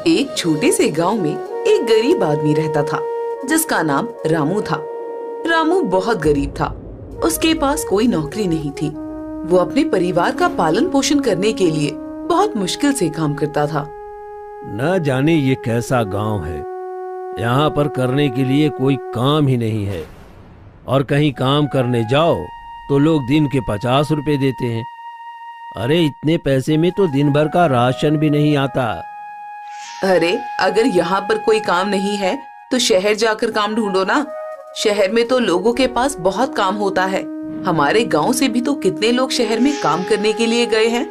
एक छोटे से गांव में एक गरीब आदमी रहता था जिसका नाम रामू था। रामू बहुत गरीब था। उसके पास कोई नौकरी नहीं थी। वो अपने परिवार का पालन पोषण करने के लिए बहुत मुश्किल से काम करता था। न जाने ये कैसा गांव है, यहाँ पर करने के लिए कोई काम ही नहीं है, और कहीं काम करने जाओ तो लोग दिन के 50 रुपए देते हैं। अरे इतने पैसे में तो दिन भर का राशन भी नहीं आता। अरे अगर यहाँ पर कोई काम नहीं है तो शहर जाकर काम ढूंढो ना। शहर में तो लोगों के पास बहुत काम होता है। हमारे गांव से भी तो कितने लोग शहर में काम करने के लिए गए हैं।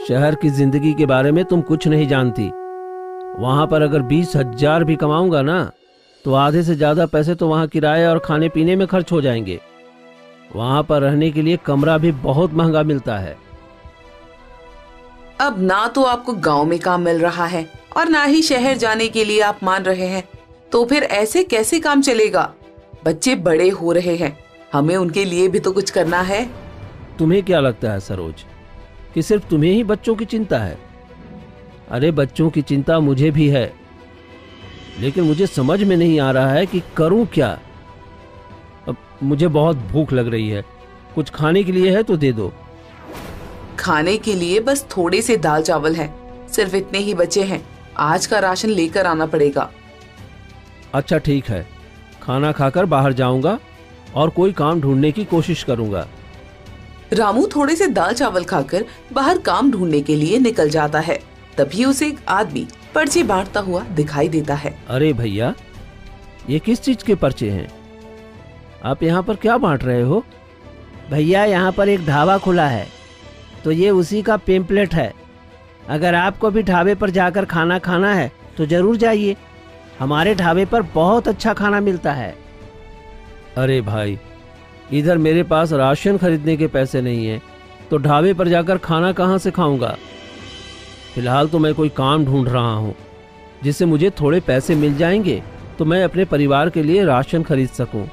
शहर की जिंदगी के बारे में तुम कुछ नहीं जानती। वहां पर अगर 20,000 भी कमाऊंगा ना तो आधे से ज्यादा पैसे तो वहां किराए और खाने पीने में खर्च हो जाएंगे। वहां पर रहने के लिए कमरा भी बहुत महंगा मिलता है। अब ना तो आपको गांव में काम मिल रहा है और ना ही शहर जाने के लिए आप मान रहे हैं, तो फिर ऐसे कैसे काम चलेगा। बच्चे बड़े हो रहे हैं, हमें उनके लिए भी तो कुछ करना है। तुम्हें क्या लगता है सरोज कि सिर्फ तुम्हें ही बच्चों की चिंता है? अरे बच्चों की चिंता मुझे भी है, लेकिन मुझे समझ में नहीं आ रहा है कि करूं क्या। अब मुझे बहुत भूख लग रही है, कुछ खाने के लिए है तो दे दो। खाने के लिए बस थोड़े से दाल चावल हैं, सिर्फ इतने ही बचे हैं। आज का राशन लेकर आना पड़ेगा। अच्छा ठीक है, खाना खाकर बाहर जाऊंगा और कोई काम ढूंढने की कोशिश करूंगा। रामू थोड़े से दाल चावल खाकर बाहर काम ढूंढने के लिए निकल जाता है। तभी उसे एक आदमी पर्चे बांटता हुआ दिखाई देता है। अरे भैया, ये किस चीज के पर्चे हैं? आप यहाँ पर क्या बांट रहे हो? भैया यहाँ पर एक ढाबा खुला है, तो ये उसी का पेम्पलेट है। अगर आपको भी ढाबे पर जाकर खाना खाना है तो जरूर जाइए। हमारे ढाबे पर बहुत अच्छा खाना मिलता है। अरे भाई, इधर मेरे पास राशन खरीदने के पैसे नहीं हैं, तो ढाबे पर जाकर खाना कहाँ से खाऊंगा। फिलहाल तो मैं कोई काम ढूंढ रहा हूँ जिससे मुझे थोड़े पैसे मिल जाएंगे तो मैं अपने परिवार के लिए राशन खरीद सकूं।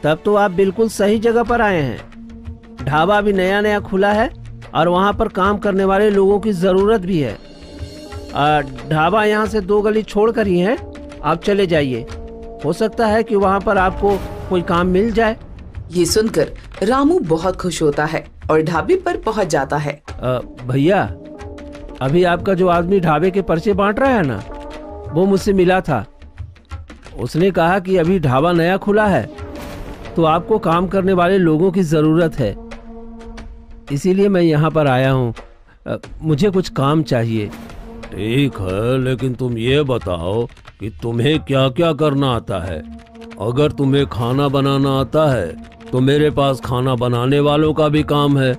तब तो आप बिल्कुल सही जगह पर आए हैं। ढाबा भी नया नया खुला है और वहाँ पर काम करने वाले लोगों की जरूरत भी है। ढाबा यहाँ से 2 गली छोड़कर ही है, आप चले जाइए। हो सकता है कि वहाँ पर आपको कोई काम मिल जाए। ये सुनकर रामू बहुत खुश होता है और ढाबे पर पहुँच जाता है। भैया, अभी आपका जो आदमी ढाबे के पर्चे बांट रहा है ना, वो मुझसे मिला था। उसने कहा कि अभी ढाबा नया खुला है तो आपको काम करने वाले लोगों की जरूरत है, इसीलिए मैं यहाँ पर आया हूँ। मुझे कुछ काम चाहिए। ठीक है, लेकिन तुम ये बताओ कि तुम्हें क्या क्या करना आता है। अगर तुम्हें खाना बनाना आता है तो मेरे पास खाना बनाने वालों का भी काम है,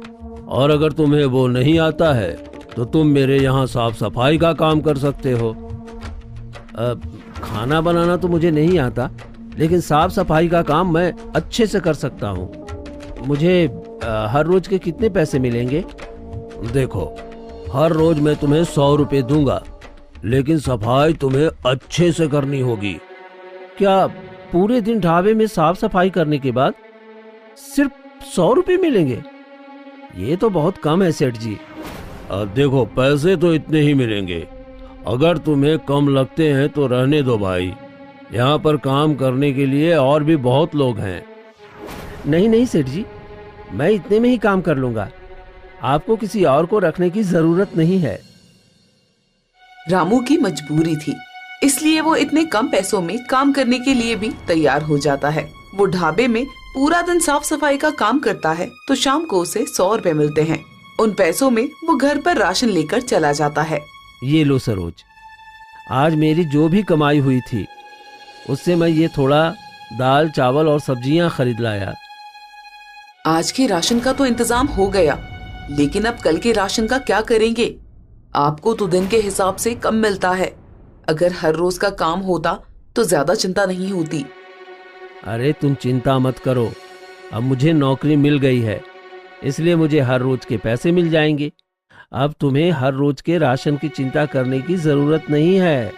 और अगर तुम्हें वो नहीं आता है तो तुम मेरे यहाँ साफ सफाई का काम कर सकते हो। खाना बनाना तो मुझे नहीं आता, लेकिन साफ सफाई का काम मैं अच्छे से कर सकता हूँ। मुझे हर रोज के कितने पैसे मिलेंगे? देखो, हर रोज मैं तुम्हें 100 रुपए दूंगा, लेकिन सफाई तुम्हें अच्छे से करनी होगी। क्या पूरे दिन ढाबे में साफ सफाई करने के बाद सिर्फ 100 रुपए मिलेंगे? ये तो बहुत कम है सेठ जी। देखो, पैसे तो इतने ही मिलेंगे। अगर तुम्हें कम लगते हैं तो रहने दो भाई, यहाँ पर काम करने के लिए और भी बहुत लोग हैं। नहीं नहीं सेठ जी, मैं इतने में ही काम कर लूंगा। आपको किसी और को रखने की जरूरत नहीं है। रामू की मजबूरी थी, इसलिए वो इतने कम पैसों में काम करने के लिए भी तैयार हो जाता है। वो ढाबे में पूरा दिन साफ सफाई का काम करता है तो शाम को उसे 100 रुपए मिलते हैं। उन पैसों में वो घर पर राशन लेकर चला जाता है। ये लो सरोज, आज मेरी जो भी कमाई हुई थी उससे मैं ये थोड़ा दाल चावल और सब्जियां खरीद लाया। आज के राशन का तो इंतजाम हो गया, लेकिन अब कल के राशन का क्या करेंगे? आपको तो दिन के हिसाब से कम मिलता है। अगर हर रोज का काम होता तो ज्यादा चिंता नहीं होती। अरे तुम चिंता मत करो, अब मुझे नौकरी मिल गई है, इसलिए मुझे हर रोज के पैसे मिल जाएंगे। अब तुम्हें हर रोज के राशन की चिंता करने की जरूरत नहीं है।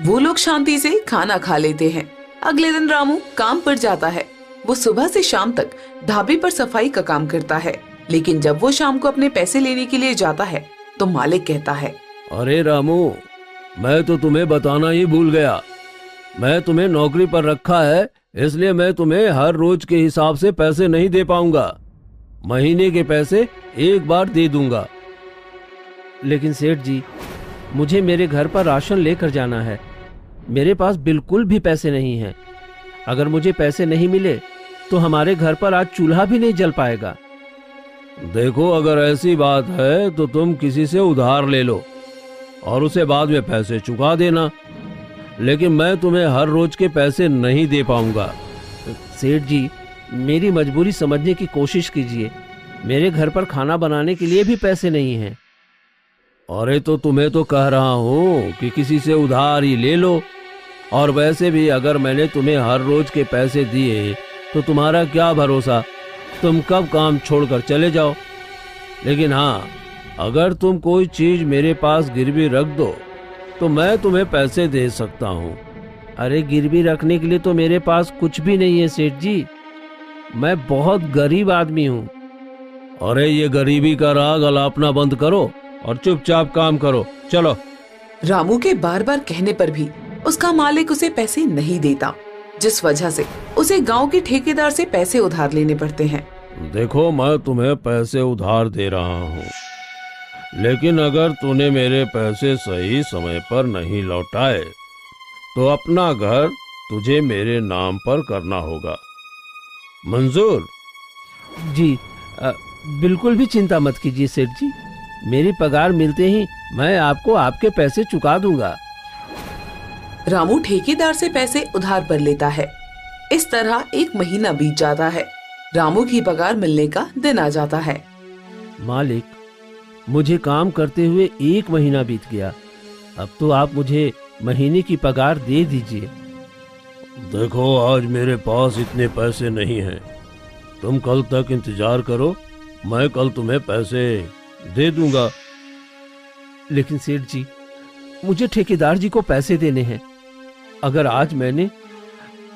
वो लोग शांति से खाना खा लेते हैं। अगले दिन रामू काम पर जाता है। वो सुबह से शाम तक ढाबे पर सफाई का काम करता है, लेकिन जब वो शाम को अपने पैसे लेने के लिए जाता है तो मालिक कहता है, अरे रामू, मैं तो तुम्हें बताना ही भूल गया। मैं तुम्हें नौकरी पर रखा है, इसलिए मैं तुम्हें हर रोज के हिसाब से पैसे नहीं दे पाऊंगा। महीने के पैसे एक बार दे दूंगा। लेकिन सेठ जी, मुझे मेरे घर पर राशन लेकर जाना है। मेरे पास बिल्कुल भी पैसे नहीं हैं। अगर मुझे पैसे नहीं मिले तो हमारे घर पर आज चूल्हा भी नहीं जल पाएगा। देखो, अगर ऐसी बात है तो तुम किसी से उधार ले लो और उसे बाद में पैसे चुका देना, लेकिन मैं तुम्हें हर रोज के पैसे नहीं दे पाऊंगा। सेठ जी, मेरी मजबूरी समझने की कोशिश कीजिए। मेरे घर पर खाना बनाने के लिए भी पैसे नहीं हैं। अरे तो तुम्हें तो कह रहा हूँ कि किसी से उधार ही ले लो। और वैसे भी अगर मैंने तुम्हें हर रोज के पैसे दिए तो तुम्हारा क्या भरोसा, तुम कब काम छोड़कर चले जाओ। लेकिन हाँ, अगर तुम कोई चीज मेरे पास गिरवी रख दो तो मैं तुम्हें पैसे दे सकता हूँ। अरे गिरवी रखने के लिए तो मेरे पास कुछ भी नहीं है सेठ जी। मैं बहुत गरीब आदमी हूँ। अरे ये गरीबी का राग अलापना बंद करो और चुपचाप काम करो, चलो। रामू के बार बार कहने पर भी उसका मालिक उसे पैसे नहीं देता, जिस वजह से उसे गांव के ठेकेदार से पैसे उधार लेने पड़ते हैं। देखो, मैं तुम्हें पैसे उधार दे रहा हूँ, लेकिन अगर तूने मेरे पैसे सही समय पर नहीं लौटाए तो अपना घर तुझे मेरे नाम पर करना होगा। मंजूर? जी, बिल्कुल भी चिंता मत कीजिए सेठ जी। मेरी पगार मिलते ही मैं आपको आपके पैसे चुका दूंगा। रामू ठेकेदार से पैसे उधार पर लेता है। इस तरह एक महीना बीत जाता है। रामू की पगार मिलने का दिन आ जाता है। मालिक, मुझे काम करते हुए 1 महीना बीत गया। अब तो आप मुझे महीने की पगार दे दीजिए। देखो, आज मेरे पास इतने पैसे नहीं हैं। तुम कल तक इंतजार करो, मैं कल तुम्हें पैसे दे दूंगा। लेकिन सेठ जी, मुझे ठेकेदार जी को पैसे देने हैं। अगर आज मैंने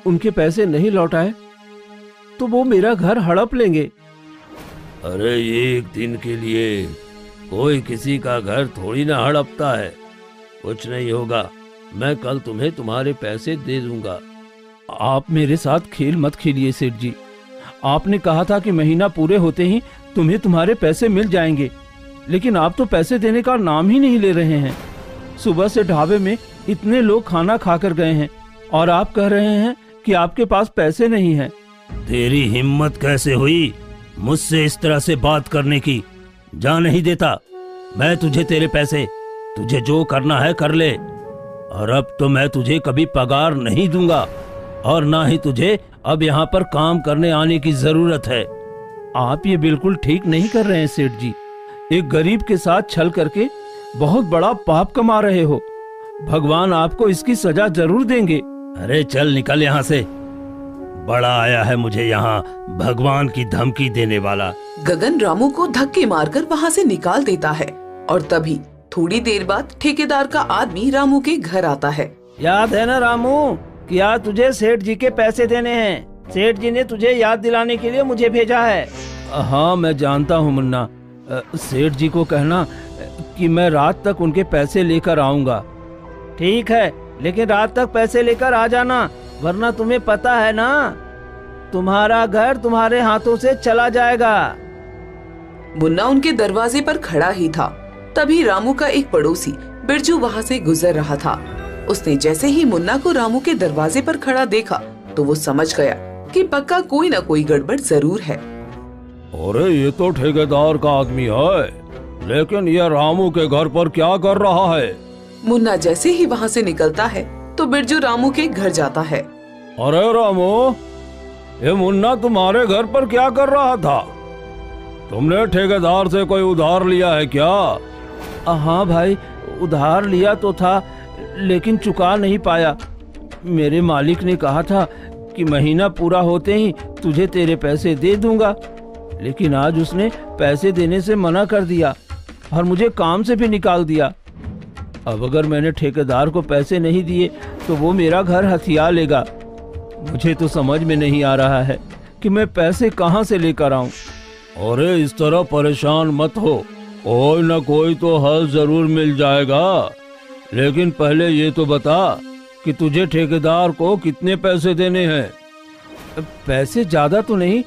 उनके पैसे नहीं लौटाए तो वो मेरा घर हड़प लेंगे। अरे एक दिन के लिए कोई किसी का घर थोड़ी ना हड़पता है। कुछ नहीं होगा, मैं कल तुम्हें तुम्हारे पैसे दे दूंगा। आप मेरे साथ खेल मत खेलिए सेठ जी। आपने कहा था कि महीना पूरे होते ही तुम्हें तुम्हारे पैसे मिल जाएंगे, लेकिन आप तो पैसे देने का नाम ही नहीं ले रहे हैं। सुबह से ढाबे में इतने लोग खाना खाकर गए हैं और आप कह रहे हैं कि आपके पास पैसे नहीं हैं। तेरी हिम्मत कैसे हुई मुझसे इस तरह से बात करने की? जा नहीं देता मैं तुझे तेरे पैसे। तुझे जो करना है कर ले। और अब तो मैं तुझे कभी पगार नहीं दूंगा और ना ही तुझे अब यहाँ पर काम करने आने की जरूरत है। आप ये बिल्कुल ठीक नहीं कर रहे हैं सेठ जी। एक गरीब के साथ छल करके बहुत बड़ा पाप कमा रहे हो। भगवान आपको इसकी सजा जरूर देंगे। अरे चल निकल यहाँ से। बड़ा आया है मुझे यहाँ भगवान की धमकी देने वाला। गगन रामू को धक्के मारकर वहाँ से निकाल देता है और तभी थोड़ी देर बाद ठेकेदार का आदमी रामू के घर आता है। याद है ना रामू, क्या तुझे सेठ जी के पैसे देने हैं? सेठ जी ने तुझे याद दिलाने के लिए मुझे भेजा है। हाँ, मैं जानता हूँ मुन्ना। सेठ जी को कहना कि मैं रात तक उनके पैसे लेकर आऊंगा। ठीक है, लेकिन रात तक पैसे लेकर आ जाना, वरना तुम्हें पता है ना, तुम्हारा घर तुम्हारे हाथों से चला जाएगा। मुन्ना उनके दरवाजे पर खड़ा ही था, तभी रामू का एक पड़ोसी बिरजू वहाँ से गुजर रहा था। उसने जैसे ही मुन्ना को रामू के दरवाजे पर खड़ा देखा तो वो समझ गया कि पक्का कोई न कोई गड़बड़ जरूर है। अरे ये तो ठेकेदार का आदमी है, लेकिन ये रामू के घर पर क्या कर रहा है? मुन्ना जैसे ही वहाँ से निकलता है तो बिरजू रामू के घर जाता है। अरे रामू, ये मुन्ना तुम्हारे घर पर क्या कर रहा था? तुमने ठेकेदार से कोई उधार लिया है क्या? हाँ भाई, उधार लिया तो था, लेकिन चुका नहीं पाया। मेरे मालिक ने कहा था कि महीना पूरा होते ही तुझे तेरे पैसे दे दूंगा, लेकिन आज उसने पैसे देने से मना कर दिया और मुझे काम से भी निकाल दिया। अब अगर मैंने ठेकेदार को पैसे नहीं दिए तो वो मेरा घर हथिया लेगा। मुझे तो समझ में नहीं आ रहा है कि मैं पैसे कहाँ से लेकर आऊं। अरे इस तरह परेशान मत हो, कोई न कोई तो हल जरूर मिल जाएगा। लेकिन पहले ये तो बता कि तुझे ठेकेदार को कितने पैसे देने हैं। पैसे ज्यादा तो नहीं,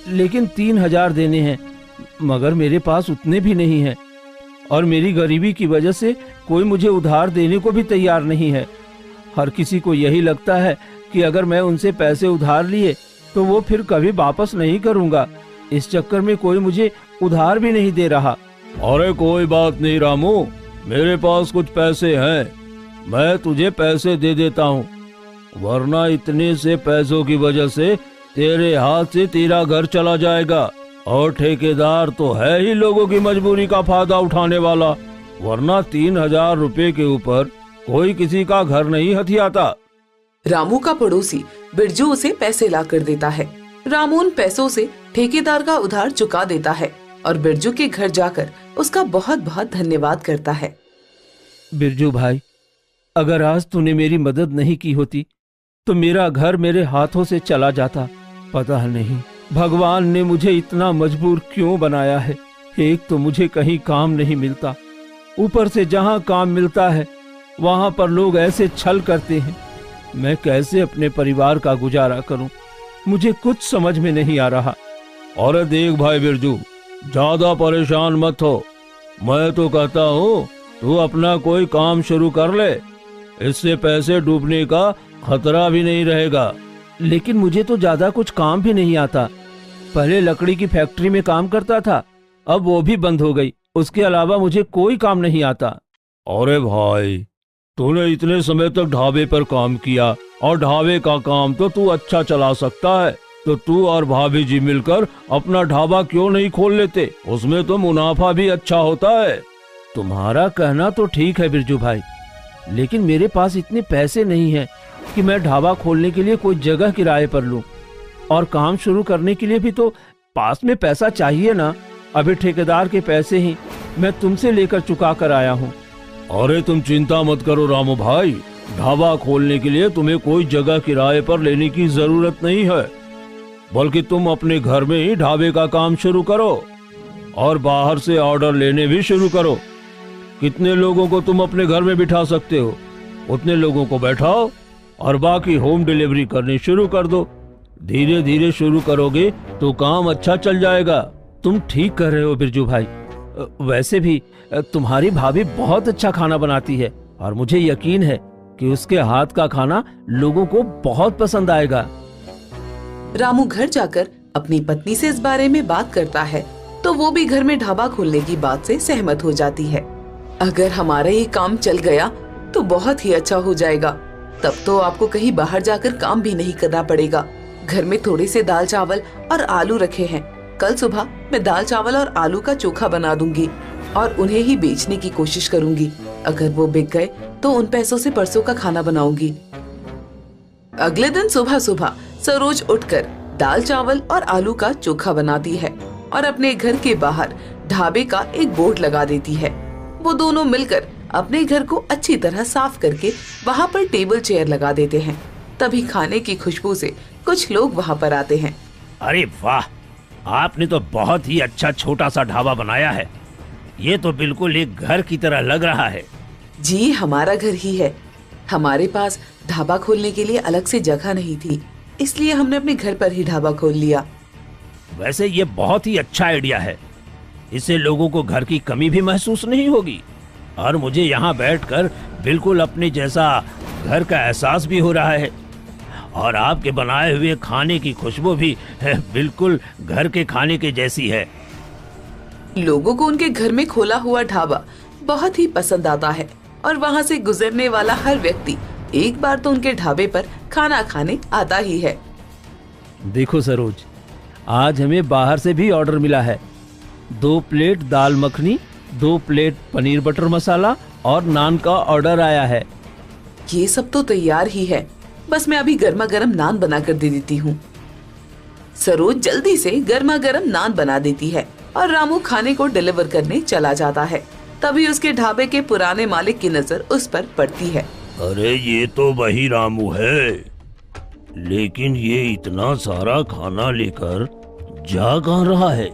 लेकिन 3,000 देने हैं, मगर मेरे पास उतने भी नहीं हैं और मेरी गरीबी की वजह से कोई मुझे उधार देने को भी तैयार नहीं है। हर किसी को यही लगता है कि अगर मैं उनसे पैसे उधार लिए तो वो फिर कभी वापस नहीं करूंगा। इस चक्कर में कोई मुझे उधार भी नहीं दे रहा। अरे कोई बात नहीं रामू, मेरे पास कुछ पैसे हैं, मैं तुझे पैसे दे देता हूँ, वरना इतने से पैसों की वजह से तेरे हाथ से तेरा घर चला जाएगा। और ठेकेदार तो है ही लोगों की मजबूरी का फायदा उठाने वाला, वरना 3,000 रुपए के ऊपर कोई किसी का घर नहीं हथियाता। रामू का पड़ोसी बिरजू उसे पैसे ला कर देता है। रामू उन पैसों से ठेकेदार का उधार चुका देता है और बिरजू के घर जाकर उसका बहुत बहुत धन्यवाद करता है। बिरजू भाई, अगर आज तूने मेरी मदद नहीं की होती तो मेरा घर मेरे हाथों से चला जाता। पता नहीं भगवान ने मुझे इतना मजबूर क्यों बनाया है। एक तो मुझे कहीं काम नहीं मिलता, ऊपर से जहां काम मिलता है वहां पर लोग ऐसे छल करते हैं। मैं कैसे अपने परिवार का गुजारा करूं, मुझे कुछ समझ में नहीं आ रहा। और देख भाई बिरजू, ज्यादा परेशान मत हो, मैं तो कहता हूँ तू अपना कोई काम शुरू कर ले, इससे पैसे डूबने का खतरा भी नहीं रहेगा। लेकिन मुझे तो ज्यादा कुछ काम भी नहीं आता। पहले लकड़ी की फैक्ट्री में काम करता था, अब वो भी बंद हो गई। उसके अलावा मुझे कोई काम नहीं आता। अरे भाई, तूने इतने समय तक ढाबे पर काम किया और ढाबे का काम तो तू अच्छा चला सकता है, तो तू और भाभी जी मिलकर अपना ढाबा क्यों नहीं खोल लेते? उसमें तो मुनाफा भी अच्छा होता है। तुम्हारा कहना तो ठीक है बिरजू भाई, लेकिन मेरे पास इतने पैसे नहीं हैं कि मैं ढाबा खोलने के लिए कोई जगह किराए पर लूं, और काम शुरू करने के लिए भी तो पास में पैसा चाहिए ना। अभी ठेकेदार के पैसे ही मैं तुमसे लेकर चुका कर आया हूँ। अरे तुम चिंता मत करो रामू भाई, ढाबा खोलने के लिए तुम्हें कोई जगह किराए पर लेने की जरूरत नहीं है, बल्कि तुम अपने घर में ही ढाबे का काम शुरू करो और बाहर से ऑर्डर लेने भी शुरू करो। कितने लोगों को तुम अपने घर में बिठा सकते हो, उतने लोगों को बैठाओ और बाकी होम डिलीवरी करनी शुरू कर दो। धीरे धीरे शुरू करोगे तो काम अच्छा चल जाएगा। तुम ठीक कर रहे हो बिरजू भाई। वैसे भी तुम्हारी भाभी बहुत अच्छा खाना बनाती है और मुझे यकीन है कि उसके हाथ का खाना लोगों को बहुत पसंद आएगा। रामू घर जाकर अपनी पत्नी से इस बारे में बात करता है तो वो भी घर में ढाबा खोलने की बात से सहमत हो जाती है। अगर हमारा ये काम चल गया तो बहुत ही अच्छा हो जाएगा, तब तो आपको कहीं बाहर जाकर काम भी नहीं करना पड़ेगा। घर में थोड़े से दाल चावल और आलू रखे हैं, कल सुबह मैं दाल चावल और आलू का चोखा बना दूंगी और उन्हें ही बेचने की कोशिश करूंगी। अगर वो बिक गए तो उन पैसों से परसों का खाना बनाऊंगी। अगले दिन सुबह सुबह सरोज उठकर दाल चावल और आलू का चोखा बनाती है और अपने घर के बाहर ढाबे का एक बोर्ड लगा देती है। वो दोनों मिलकर अपने घर को अच्छी तरह साफ करके वहाँ पर टेबल चेयर लगा देते हैं। तभी खाने की खुशबू से कुछ लोग वहाँ पर आते हैं। अरे वाह, आपने तो बहुत ही अच्छा छोटा सा ढाबा बनाया है। ये तो बिल्कुल एक घर की तरह लग रहा है। जी, हमारा घर ही है। हमारे पास ढाबा खोलने के लिए अलग से जगह नहीं थी, इसलिए हमने अपने घर पर ही ढाबा खोल लिया। वैसे ये बहुत ही अच्छा आइडिया है, इससे लोगों को घर की कमी भी महसूस नहीं होगी और मुझे यहाँ बैठकर बिल्कुल अपने जैसा घर का एहसास भी हो रहा है। और आपके बनाए हुए खाने की खुशबू भी बिल्कुल घर के खाने के जैसी है। लोगों को उनके घर में खोला हुआ ढाबा बहुत ही पसंद आता है और वहाँ से गुजरने वाला हर व्यक्ति एक बार तो उनके ढाबे पर खाना खाने आता ही है। देखो सरोज, आज हमें बाहर से भी ऑर्डर मिला है। 2 प्लेट दाल मखनी, 2 प्लेट पनीर बटर मसाला और नान का ऑर्डर आया है। ये सब तो तैयार ही है, बस मैं अभी गर्मा गर्म नान बना कर दे देती हूँ। सरोज जल्दी से गर्मा गर्म नान बना देती है और रामू खाने को डिलीवर करने चला जाता है। तभी उसके ढाबे के पुराने मालिक की नजर उस पर पड़ती है। अरे ये तो वही रामू है, लेकिन ये इतना सारा खाना लेकर जा कहाँ रहा है?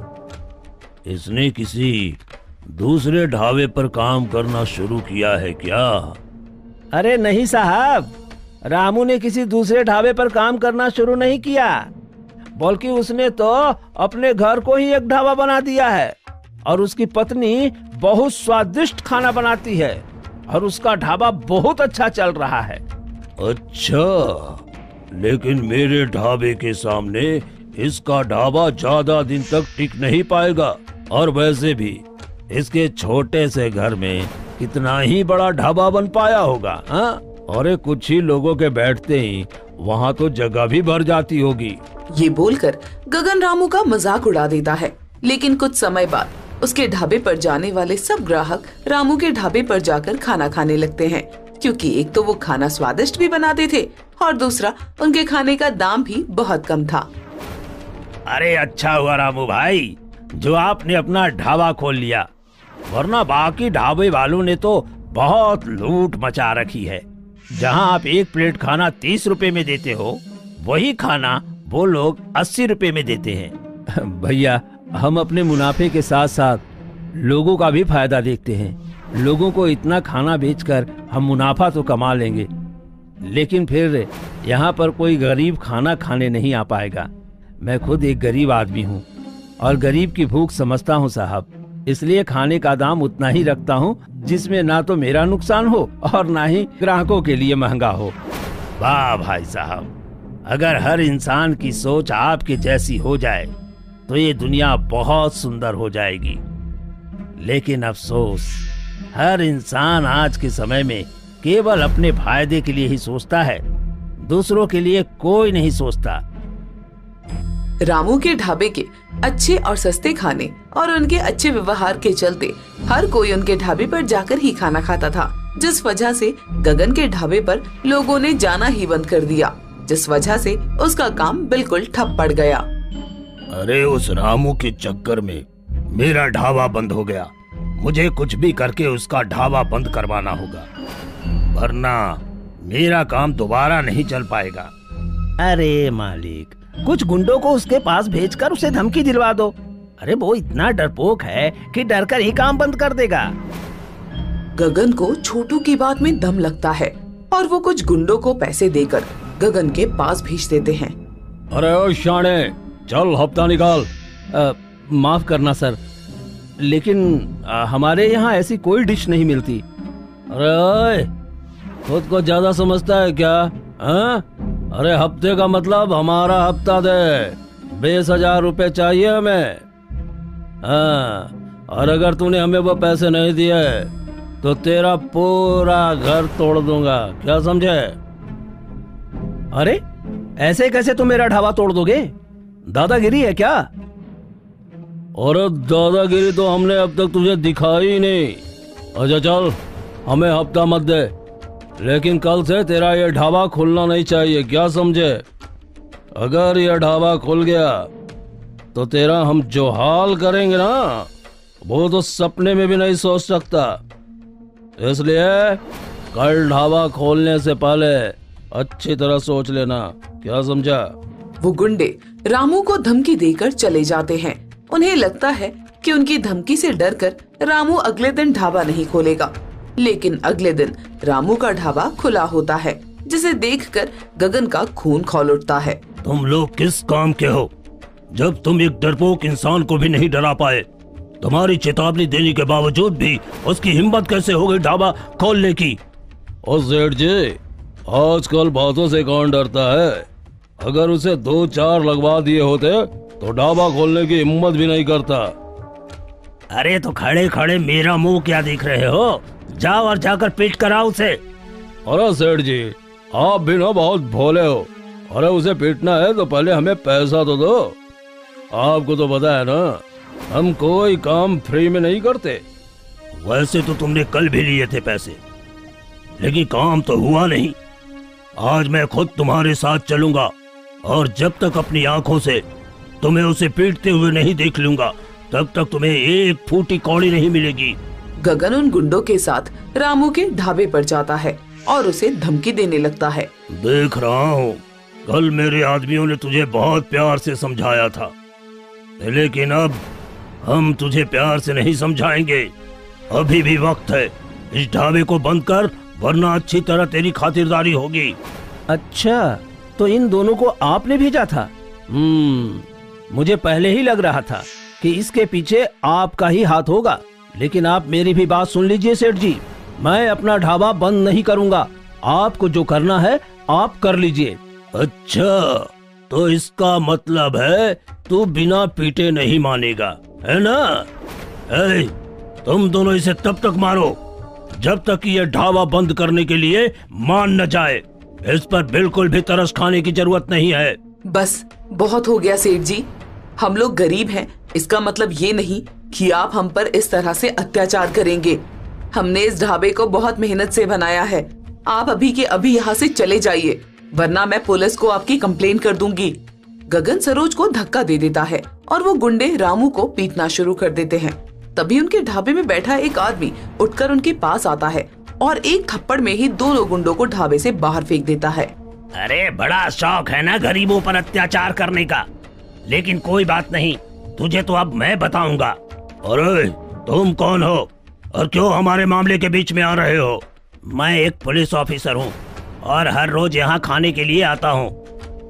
इसने किसी दूसरे ढाबे पर काम करना शुरू किया है क्या? अरे नहीं साहब, रामू ने किसी दूसरे ढाबे पर काम करना शुरू नहीं किया, बल्कि उसने तो अपने घर को ही एक ढाबा बना दिया है। और उसकी पत्नी बहुत स्वादिष्ट खाना बनाती है और उसका ढाबा बहुत अच्छा चल रहा है। अच्छा, लेकिन मेरे ढाबे के सामने इसका ढाबा ज्यादा दिन तक टिक नहीं पाएगा। और वैसे भी इसके छोटे से घर में कितना ही बड़ा ढाबा बन पाया होगा। हाँ, और कुछ ही लोगों के बैठते ही वहाँ तो जगह भी भर जाती होगी। ये बोलकर गगन रामू का मजाक उड़ा देता है। लेकिन कुछ समय बाद उसके ढाबे पर जाने वाले सब ग्राहक रामू के ढाबे पर जाकर खाना खाने लगते हैं, क्योंकि एक तो वो खाना स्वादिष्ट भी बनाते थे और दूसरा उनके खाने का दाम भी बहुत कम था। अरे अच्छा हुआ रामू भाई जो आपने अपना ढाबा खोल लिया, वरना बाकी ढाबे वालों ने तो बहुत लूट मचा रखी है। जहां आप एक प्लेट खाना 30 रुपए में देते हो, वही खाना वो लोग 80 रुपए में देते हैं। भैया, हम अपने मुनाफे के साथ साथ लोगों का भी फायदा देखते हैं। लोगों को इतना खाना बेचकर हम मुनाफा तो कमा लेंगे, लेकिन फिर यहाँ पर कोई गरीब खाना खाने नहीं आ पाएगा। मैं खुद एक गरीब आदमी हूँ और गरीब की भूख समझता हूँ साहब, इसलिए खाने का दाम उतना ही रखता हूँ जिसमें ना तो मेरा नुकसान हो और ना ही ग्राहकों के लिए महंगा हो। वाह भाई साहब, अगर हर इंसान की सोच आपके जैसी हो जाए तो ये दुनिया बहुत सुंदर हो जाएगी। लेकिन अफसोस, हर इंसान आज के समय में केवल अपने फायदे के लिए ही सोचता है, दूसरों के लिए कोई नहीं सोचता। रामू के ढाबे के अच्छे और सस्ते खाने और उनके अच्छे व्यवहार के चलते हर कोई उनके ढाबे पर जाकर ही खाना खाता था, जिस वजह से गगन के ढाबे पर लोगों ने जाना ही बंद कर दिया, जिस वजह से उसका काम बिल्कुल ठप पड़ गया। अरे उस रामू के चक्कर में मेरा ढाबा बंद हो गया। मुझे कुछ भी करके उसका ढाबा बंद करवाना होगा, वरना मेरा काम दोबारा नहीं चल पाएगा। अरे मालिक, कुछ गुंडों को उसके पास भेजकर उसे धमकी दिलवा दो। अरे वो इतना डरपोक है कि डरकर ही काम बंद कर देगा। गगन को छोटू की बात में दम लगता है और वो कुछ गुंडों को पैसे देकर गगन के पास भेज देते हैं। अरे ओ शाणे, चल हफ्ता निकाल। माफ करना सर, लेकिन हमारे यहाँ ऐसी कोई डिश नहीं मिलती। अरे ओए, खुद को ज्यादा समझता है क्या? अरे हफ्ते का मतलब हमारा हफ्ता दे, 20,000 रुपए चाहिए हमें। और अगर तूने हमें वो पैसे नहीं दिए तो तेरा पूरा घर तोड़ दूंगा, क्या समझे? अरे ऐसे कैसे तुम मेरा ढाबा तोड़ दोगे? दादागिरी है क्या? और दादागिरी तो हमने अब तक तुझे दिखाई ही नहीं। अच्छा चल, हमें हफ्ता मत दे, लेकिन कल से तेरा ये ढाबा खुलना नहीं चाहिए, क्या समझे? अगर ये ढाबा खुल गया तो तेरा हम जो हाल करेंगे ना, वो तो सपने में भी नहीं सोच सकता। इसलिए कल ढाबा खोलने से पहले अच्छी तरह सोच लेना, क्या समझा? वो गुंडे रामू को धमकी देकर चले जाते हैं। उन्हें लगता है कि उनकी धमकी से डरकर रामू अगले दिन ढाबा नहीं खोलेगा, लेकिन अगले दिन रामू का ढाबा खुला होता है, जिसे देखकर गगन का खून खौल उठता है। तुम लोग किस काम के हो जब तुम एक डरपोक इंसान को भी नहीं डरा पाए? तुम्हारी चेतावनी देने के बावजूद भी उसकी हिम्मत कैसे हो गई ढाबा खोलने की? और सेठ जी, आजकल बातों से कौन डरता है? अगर उसे 2-4 लगवा दिए होते तो ढाबा खोलने की हिम्मत भी नहीं करता। अरे तो खड़े खड़े मेरा मुंह क्या देख रहे हो? जाओ और जाकर पीट कर आओ उसे। अरे सेठ जी, आप भी ना बहुत भोले हो। अरे उसे पीटना है तो पहले हमें पैसा तो दो। आपको तो पता है ना, हम कोई काम फ्री में नहीं करते। वैसे तो तुमने कल भी लिए थे पैसे, लेकिन काम तो हुआ नहीं। आज मैं खुद तुम्हारे साथ चलूंगा और जब तक अपनी आंखों से तुम्हें उसे पीटते हुए नहीं देख लूंगा, तब तक तुम्हें एक फूटी कौड़ी नहीं मिलेगी। गगन उन गुंडों के साथ रामू के ढाबे पर जाता है और उसे धमकी देने लगता है। देख रहा हूँ, कल मेरे आदमियों ने तुझे बहुत प्यार से समझाया था, लेकिन अब हम तुझे प्यार से नहीं समझाएंगे। अभी भी वक्त है, इस ढाबे को बंद कर वरना अच्छी तरह तेरी खातिरदारी होगी। अच्छा, तो इन दोनों को आपने भेजा था? मुझे पहले ही लग रहा था कि इसके पीछे आपका ही हाथ होगा। लेकिन आप मेरी भी बात सुन लीजिए सेठ जी, मैं अपना ढाबा बंद नहीं करूंगा। आपको जो करना है आप कर लीजिए। अच्छा, तो इसका मतलब है तू बिना पीटे नहीं मानेगा, है ना? तुम दोनों इसे तब तक मारो जब तक कि ये ढाबा बंद करने के लिए मान न जाए। इस पर बिल्कुल भी तरस खाने की जरूरत नहीं है। बस बहुत हो गया सेठ जी, हम लोग गरीब हैं, इसका मतलब ये नहीं कि आप हम पर इस तरह से अत्याचार करेंगे। हमने इस ढाबे को बहुत मेहनत से बनाया है। आप अभी के अभी यहाँ से चले जाइए, वरना मैं पुलिस को आपकी कंप्लेंट कर दूंगी। गगन सरोज को धक्का दे देता है और वो गुंडे रामू को पीटना शुरू कर देते हैं। तभी उनके ढाबे में बैठा एक आदमी उठकर उनके पास आता है और एक थप्पड़ में ही दोनों गुंडों को ढाबे से बाहर फेंक देता है। अरे बड़ा शौक है ना गरीबों पर अत्याचार करने का, लेकिन कोई बात नहीं, तुझे तो अब मैं बताऊंगा। अरे तुम कौन हो और क्यों हमारे मामले के बीच में आ रहे हो? मैं एक पुलिस ऑफिसर हूँ और हर रोज यहाँ खाने के लिए आता हूँ।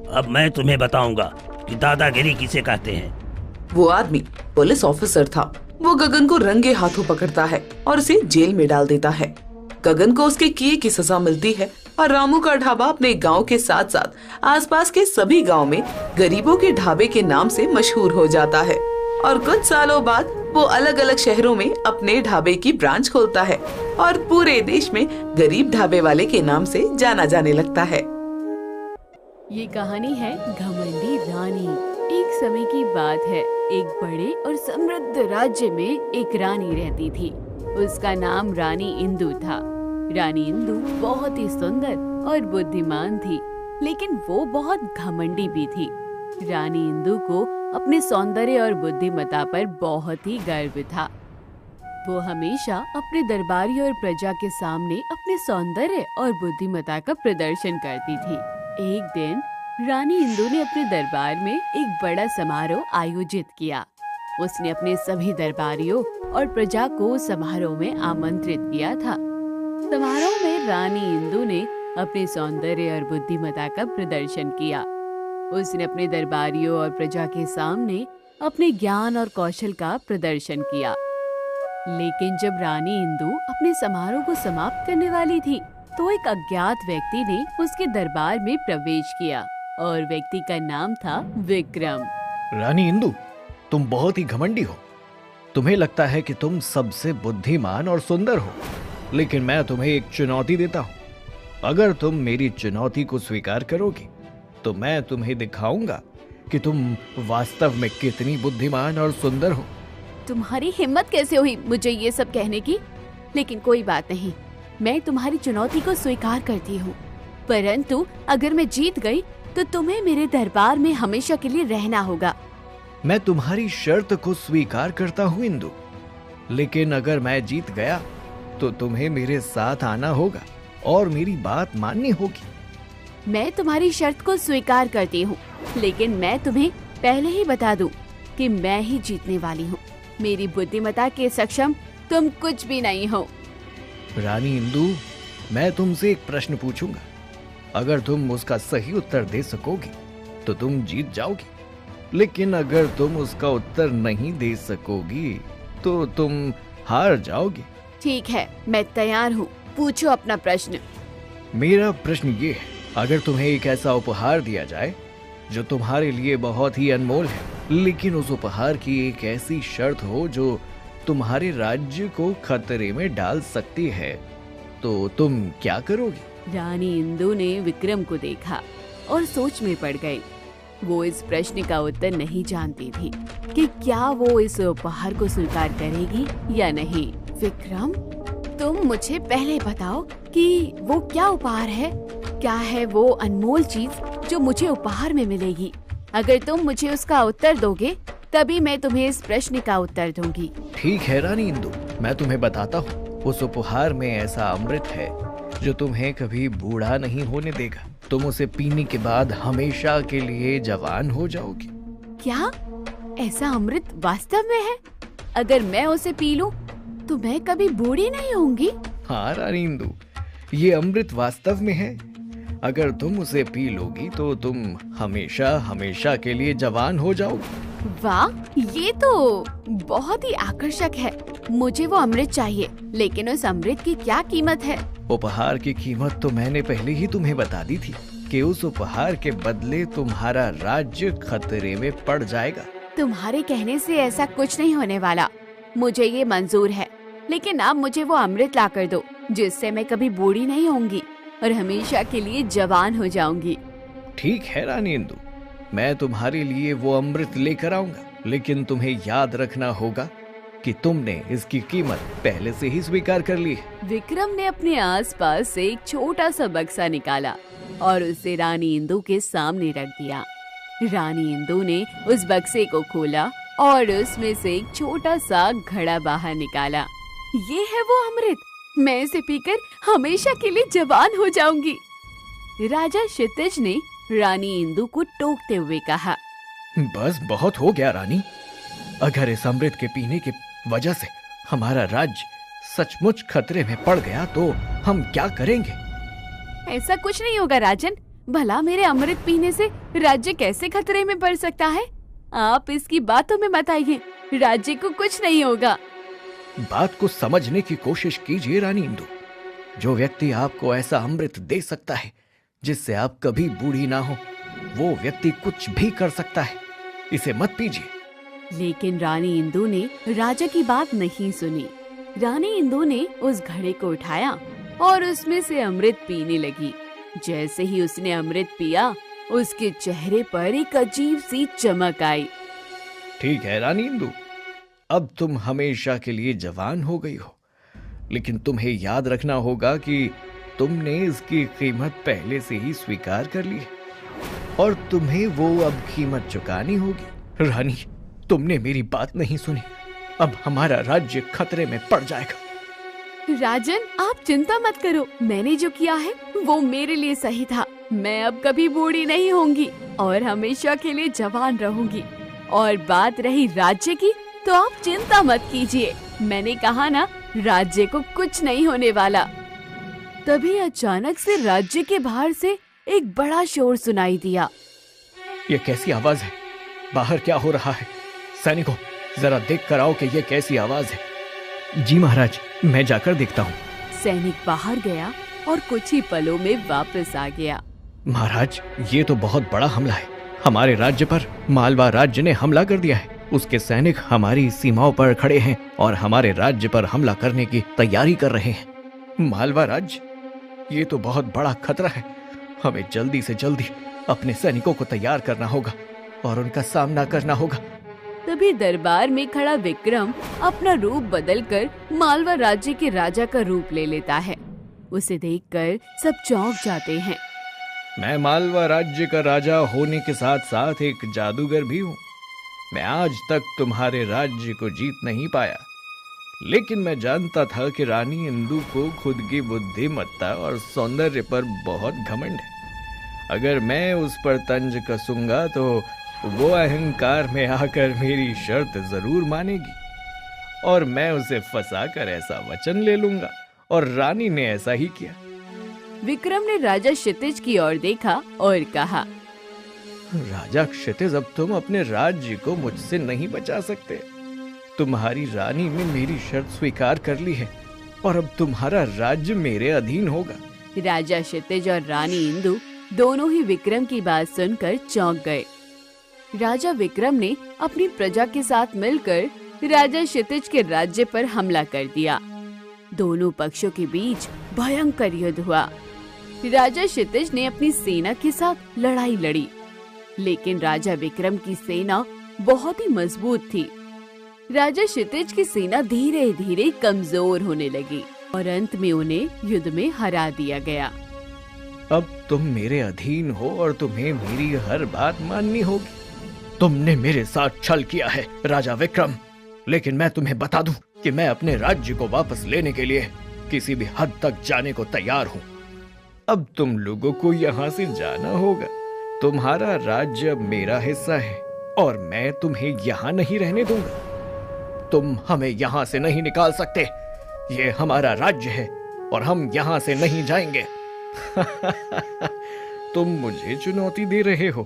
अब मैं तुम्हें बताऊंगा कि दादागिरी किसे कहते हैं। वो आदमी पुलिस ऑफिसर था। वो गगन को रंगे हाथों पकड़ता है और उसे जेल में डाल देता है। गगन को उसके किए की सजा मिलती है और रामू का ढाबा अपने गांव के साथ साथ आसपास के सभी गांव में गरीबों के ढाबे के नाम से मशहूर हो जाता है। और कुछ सालों बाद वो अलग अलग शहरों में अपने ढाबे की ब्रांच खोलता है और पूरे देश में गरीब ढाबे वाले के नाम से जाना जाने लगता है। ये कहानी है घमंडी रानी। एक समय की बात है, एक बड़े और समृद्ध राज्य में एक रानी रहती थी। उसका नाम रानी इंदु था। रानी इंदु बहुत ही सुंदर और बुद्धिमान थी, लेकिन वो बहुत घमंडी भी थी। रानी इंदु को अपने सौंदर्य और बुद्धिमत्ता पर बहुत ही गर्व था। वो हमेशा अपने दरबारी और प्रजा के सामने अपने सौंदर्य और बुद्धिमत्ता का प्रदर्शन करती थी। एक दिन रानी इंदु ने अपने दरबार में एक बड़ा समारोह आयोजित किया। उसने अपने सभी दरबारियों और प्रजा को समारोह में आमंत्रित किया था। समारोह में रानी इंदु ने अपने सौंदर्य और बुद्धिमत्ता का प्रदर्शन किया। उसने अपने दरबारियों और प्रजा के सामने अपने ज्ञान और कौशल का प्रदर्शन किया। लेकिन जब रानी इंदु अपने समारोह को समाप्त करने वाली थी, तो एक अज्ञात व्यक्ति ने उसके दरबार में प्रवेश किया और व्यक्ति का नाम था विक्रम। रानी इंदु, तुम बहुत ही घमंडी हो। तुम्हें लगता है कि तुम सबसे बुद्धिमान और सुंदर हो, लेकिन मैं तुम्हें एक चुनौती देता हूँ। अगर तुम मेरी चुनौती को स्वीकार करोगी तो मैं तुम्हें दिखाऊंगा कि तुम वास्तव में कितनी बुद्धिमान और सुंदर हो। तुम्हारी हिम्मत कैसे हुई मुझे ये सब कहने की? लेकिन कोई बात नहीं, मैं तुम्हारी चुनौती को स्वीकार करती हूँ। परंतु अगर मैं जीत गई तो तुम्हें मेरे दरबार में हमेशा के लिए रहना होगा। मैं तुम्हारी शर्त को स्वीकार करता हूँ इंदु, लेकिन अगर मैं जीत गया तो तुम्हें मेरे साथ आना होगा और मेरी बात माननी होगी। मैं तुम्हारी शर्त को स्वीकार करती हूँ, लेकिन मैं तुम्हें पहले ही बता दूं कि मैं ही जीतने वाली हूँ। मेरी बुद्धिमत्ता के सक्षम तुम कुछ भी नहीं हो। रानी इंदु, मैं तुमसे एक प्रश्न पूछूंगा। अगर तुम उसका सही उत्तर दे सकोगी तो तुम जीत जाओगी, लेकिन अगर तुम उसका उत्तर नहीं दे सकोगी तो तुम हार जाओगी। ठीक है, मैं तैयार हूँ, पूछो अपना प्रश्न। मेरा प्रश्न ये है, अगर तुम्हें एक ऐसा उपहार दिया जाए जो तुम्हारे लिए बहुत ही अनमोल है, लेकिन उस उपहार की एक ऐसी शर्त हो जो तुम्हारे राज्य को खतरे में डाल सकती है, तो तुम क्या करोगी? रानी इंदु ने विक्रम को देखा और सोच में पड़ गई। वो इस प्रश्न का उत्तर नहीं जानती थी कि क्या वो इस उपहार को स्वीकार करेगी या नहीं। विक्रम, तुम मुझे पहले बताओ कि वो क्या उपहार है? क्या है वो अनमोल चीज जो मुझे उपहार में मिलेगी? अगर तुम मुझे उसका उत्तर दोगे तभी मैं तुम्हें इस प्रश्न का उत्तर दूंगी। ठीक है रानी इंदु, मैं तुम्हें बताता हूँ। उस उपहार में ऐसा अमृत है जो तुम्हें कभी बूढ़ा नहीं होने देगा। तुम उसे पीने के बाद हमेशा के लिए जवान हो जाओगी। क्या ऐसा अमृत वास्तव में है? अगर मैं उसे पी लूं तो मैं कभी बूढ़ी नहीं होंगी? हाँ रानी इंदु, ये अमृत वास्तव में है। अगर तुम उसे पी लोगी तो तुम हमेशा हमेशा के लिए जवान हो जाओगी। वाह, ये तो बहुत ही आकर्षक है। मुझे वो अमृत चाहिए, लेकिन उस अमृत की क्या कीमत है? उपहार की कीमत तो मैंने पहले ही तुम्हें बता दी थी कि उस उपहार के बदले तुम्हारा राज्य खतरे में पड़ जाएगा। तुम्हारे कहने से ऐसा कुछ नहीं होने वाला। मुझे ये मंजूर है, लेकिन आप मुझे वो अमृत ला कर दो जिससे मैं कभी बूढ़ी नहीं होंगी और हमेशा के लिए जवान हो जाऊंगी। ठीक है रानी इंदु, मैं तुम्हारे लिए वो अमृत लेकर आऊंगा, लेकिन तुम्हें याद रखना होगा कि तुमने इसकी कीमत पहले से ही स्वीकार कर ली है। विक्रम ने अपने आसपास से एक छोटा सा बक्सा निकाला और उसे रानी इंदु के सामने रख दिया। रानी इंदु ने उस बक्से को खोला और उसमें से एक छोटा सा घड़ा बाहर निकाला। ये है वो अमृत, मैं इसे पीकर हमेशा के लिए जवान हो जाऊंगी। राजा क्षितिज ने रानी इंदु को टोकते हुए कहा, बस बहुत हो गया रानी। अगर इस अमृत के पीने की वजह से हमारा राज्य सचमुच खतरे में पड़ गया तो हम क्या करेंगे? ऐसा कुछ नहीं होगा राजन। भला मेरे अमृत पीने से राज्य कैसे खतरे में पड़ सकता है? आप इसकी बातों में मत आइए, राज्य को कुछ नहीं होगा। बात को समझने की कोशिश कीजिए रानी इंदु। जो व्यक्ति आपको ऐसा अमृत दे सकता है जिससे आप कभी बूढ़ी ना हो, वो व्यक्ति कुछ भी कर सकता है। इसे मत पीजिए। लेकिन रानी इंदु ने राजा की बात नहीं सुनी। रानी इंदु ने उस घड़े को उठाया और उसमें से अमृत पीने लगी। जैसे ही उसने अमृत पिया, उसके चेहरे पर एक अजीब सी चमक आई। ठीक है रानी इंदु, अब तुम हमेशा के लिए जवान हो गई हो, लेकिन तुम्हें याद रखना होगा कि तुमने इसकी कीमत पहले से ही स्वीकार कर ली है और तुम्हें वो अब कीमत चुकानी होगी। रानी, तुमने मेरी बात नहीं सुनी। अब हमारा राज्य खतरे में पड़ जाएगा। राजन, आप चिंता मत करो। मैंने जो किया है वो मेरे लिए सही था। मैं अब कभी बूढ़ी नहीं होंगी और हमेशा के लिए जवान रहूंगी। और बात रही राज्य की, तो आप चिंता मत कीजिए। मैंने कहा ना, राज्य को कुछ नहीं होने वाला। तभी अचानक से राज्य के बाहर से एक बड़ा शोर सुनाई दिया। ये कैसी आवाज है? बाहर क्या हो रहा है? सैनिकों, जरा देख कर आओ कि ये कैसी आवाज है। जी महाराज, मैं जाकर देखता हूँ। सैनिक बाहर गया और कुछ ही पलों में वापस आ गया। महाराज, ये तो बहुत बड़ा हमला है। हमारे राज्य पर मालवा राज्य ने हमला कर दिया है। उसके सैनिक हमारी सीमाओं पर खड़े हैं और हमारे राज्य पर हमला करने की तैयारी कर रहे हैं। मालवा राज्य, ये तो बहुत बड़ा खतरा है। हमें जल्दी से जल्दी अपने सैनिकों को तैयार करना होगा और उनका सामना करना होगा। तभी दरबार में खड़ा विक्रम अपना रूप बदलकर मालवा राज्य के राजा का रूप ले लेता है। उसे देखकर सब चौंक जाते हैं। मैं मालवा राज्य का राजा होने के साथ साथ एक जादूगर भी हूँ। मैं आज तक तुम्हारे राज्य को जीत नहीं पाया, लेकिन मैं जानता था कि रानी इंदु को खुद की बुद्धिमत्ता और सौंदर्य पर बहुत घमंड है। अगर मैं उस पर तंज कसूंगा तो वो अहंकार में आकर मेरी शर्त जरूर मानेगी और मैं उसे फंसाकर ऐसा वचन ले लूंगा। और रानी ने ऐसा ही किया। विक्रम ने राजा क्षितिज की ओर देखा और कहा, राजा क्षितिज, अब तुम अपने राज्य को मुझसे नहीं बचा सकते। तुम्हारी रानी ने मेरी शर्त स्वीकार कर ली है और अब तुम्हारा राज्य मेरे अधीन होगा। राजा क्षितिज और रानी इंदु दोनों ही विक्रम की बात सुनकर चौंक गए। राजा विक्रम ने अपनी प्रजा के साथ मिलकर राजा क्षितिज के राज्य पर हमला कर दिया। दोनों पक्षों के बीच भयंकर युद्ध हुआ। राजा क्षितिज ने अपनी सेना के साथ लड़ाई लड़ी, लेकिन राजा विक्रम की सेना बहुत ही मजबूत थी। राजा क्षितिज की सेना धीरे धीरे कमजोर होने लगी और अंत में उन्हें युद्ध में हरा दिया गया। अब तुम मेरे अधीन हो और तुम्हें मेरी हर बात माननी होगी। तुमने मेरे साथ छल किया है राजा विक्रम, लेकिन मैं तुम्हें बता दूं कि मैं अपने राज्य को वापस लेने के लिए किसी भी हद तक जाने को तैयार हूँ। अब तुम लोगों को यहाँ से जाना होगा। तुम्हारा राज्य अब मेरा हिस्सा है और मैं तुम्हें यहाँ नहीं रहने दूंगा। तुम हमें यहाँ से नहीं निकाल सकते। ये हमारा राज्य है और हम यहाँ से नहीं जाएंगे। तुम मुझे चुनौती दे रहे हो?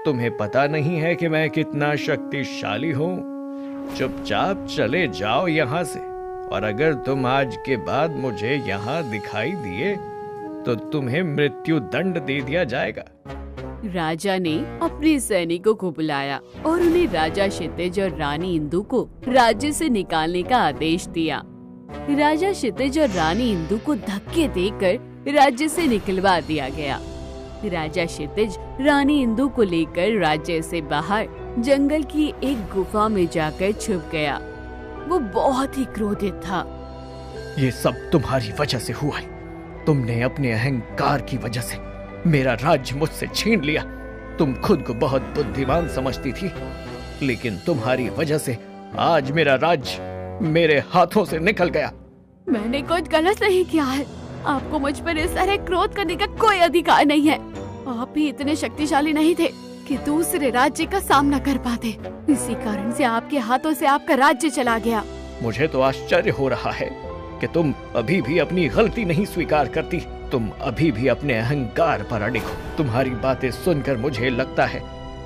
तुम्हें पता नहीं है कि मैं कितना शक्तिशाली हूँ? चुपचाप चले जाओ यहाँ से, और अगर तुम आज के बाद मुझे यहाँ दिखाई दिए तो तुम्हें मृत्यु दंड दे दिया जाएगा। राजा ने अपने सैनिकों को बुलाया और उन्हें राजा क्षितिज और रानी इंदु को राज्य से निकालने का आदेश दिया। राजा क्षितिज और रानी इंदु को धक्के देकर राज्य से निकलवा दिया गया। राजा क्षितिज रानी इंदु को लेकर राज्य से बाहर जंगल की एक गुफा में जाकर छुप गया। वो बहुत ही क्रोधित था। ये सब तुम्हारी वजह से हुआ है। तुमने अपने अहंकार की वजह से मेरा राज्य मुझसे छीन लिया। तुम खुद को बहुत बुद्धिमान समझती थी, लेकिन तुम्हारी वजह से आज मेरा राज्य मेरे हाथों से निकल गया। मैंने कुछ गलत नहीं किया है। आपको मुझ पर इस तरह क्रोध करने का कोई अधिकार नहीं है। आप भी इतने शक्तिशाली नहीं थे कि दूसरे राज्य का सामना कर पाते। इसी कारण से आपके हाथों से आपका राज्य चला गया। मुझे तो आश्चर्य हो रहा है कि तुम अभी भी अपनी गलती नहीं स्वीकार करती। तुम अभी भी अपने अहंकार पर अड़िग हो। तुम्हारी बातें सुनकर मुझे लगता है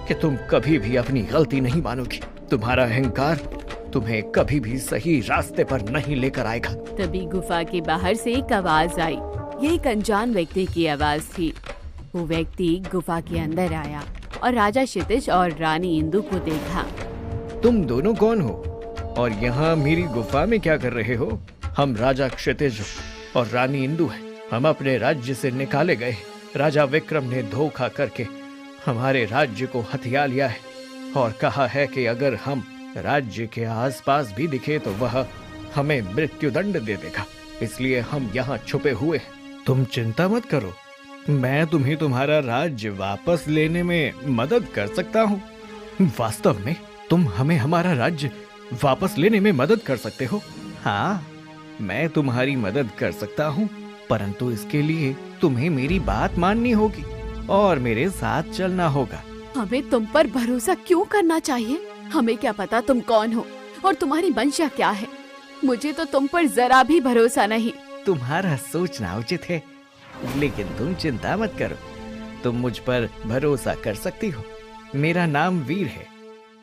कि तुम कभी भी अपनी गलती नहीं मानोगी। तुम्हारा अहंकार तुम्हें कभी भी सही रास्ते पर नहीं लेकर आएगा। तभी गुफा के बाहर से एक आवाज आई। ये एक अनजान व्यक्ति की आवाज थी। वो व्यक्ति गुफा के अंदर आया और राजा क्षितिज और रानी इंदु को देखा। तुम दोनों कौन हो और यहाँ मेरी गुफा में क्या कर रहे हो? हम राजा क्षितिज और रानी इंदु हैं। हम अपने राज्य से निकाले गए। राजा विक्रम ने धोखा करके हमारे राज्य को हथिया लिया है और कहा है कि अगर हम राज्य के आसपास भी दिखे तो वह हमें मृत्यु दंड दे देगा। इसलिए हम यहाँ छुपे हुए हैं। तुम चिंता मत करो, मैं तुम्हें तुम्हारा राज्य वापस लेने में मदद कर सकता हूँ। वास्तव में तुम हमें हमारा राज्य वापस लेने में मदद कर सकते हो? हाँ, मैं तुम्हारी मदद कर सकता हूँ, परंतु इसके लिए तुम्हें मेरी बात माननी होगी और मेरे साथ चलना होगा। हमें तुम पर भरोसा क्यों करना चाहिए? हमें क्या पता तुम कौन हो और तुम्हारी मंशा क्या है। मुझे तो तुम पर जरा भी भरोसा नहीं। तुम्हारा सोचना उचित है, लेकिन तुम चिंता मत करो। तुम मुझ पर भरोसा कर सकती हो। मेरा नाम वीर है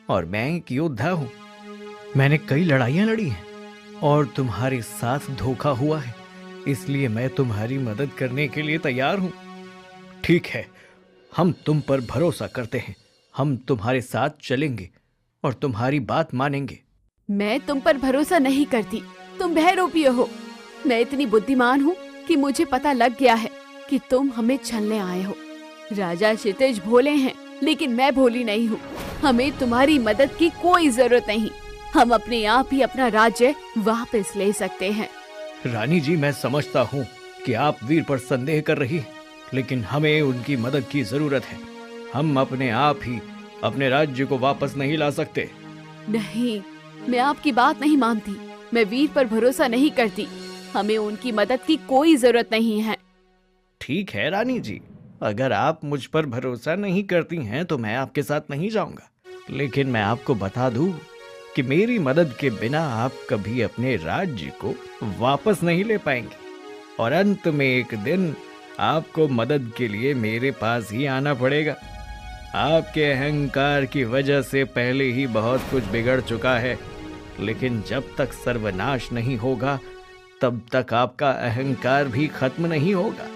और मैं एक योद्धा हूँ। मैंने कई लड़ाइयाँ लड़ी हैं और तुम्हारे साथ धोखा हुआ है, इसलिए मैं तुम्हारी मदद करने के लिए तैयार हूँ। ठीक है, हम तुम पर भरोसा करते हैं। हम तुम्हारे साथ चलेंगे और तुम्हारी बात मानेंगे। मैं तुम पर भरोसा नहीं करती। तुम बहरूपी हो। मैं इतनी बुद्धिमान हूँ कि मुझे पता लग गया है कि तुम हमें छलने आए हो। राजा क्षितिज भोले हैं, लेकिन मैं भोली नहीं हूँ। हमें तुम्हारी मदद की कोई जरूरत नहीं। हम अपने आप ही अपना राज्य वापस ले सकते हैं। रानी जी, मैं समझता हूँ कि आप वीर पर संदेह कर रही हैं, लेकिन हमें उनकी मदद की जरूरत है। हम अपने आप ही अपने राज्य को वापस नहीं ला सकते। नहीं, मैं आपकी बात नहीं मानती। मैं वीर पर भरोसा नहीं करती। हमें उनकी मदद की कोई जरूरत नहीं है। ठीक है रानी जी, अगर आप मुझ पर भरोसा नहीं करती हैं तो मैं आपके साथ नहीं जाऊंगा, लेकिन मैं आपको बता दूं कि मेरी मदद के बिना आप कभी अपने राज्य को वापस नहीं ले पाएंगे और अंत में एक दिन आपको मदद के लिए मेरे पास ही आना पड़ेगा। आपके अहंकार की वजह से पहले ही बहुत कुछ बिगड़ चुका है, लेकिन जब तक सर्वनाश नहीं होगा तब तक आपका अहंकार भी खत्म नहीं होगा।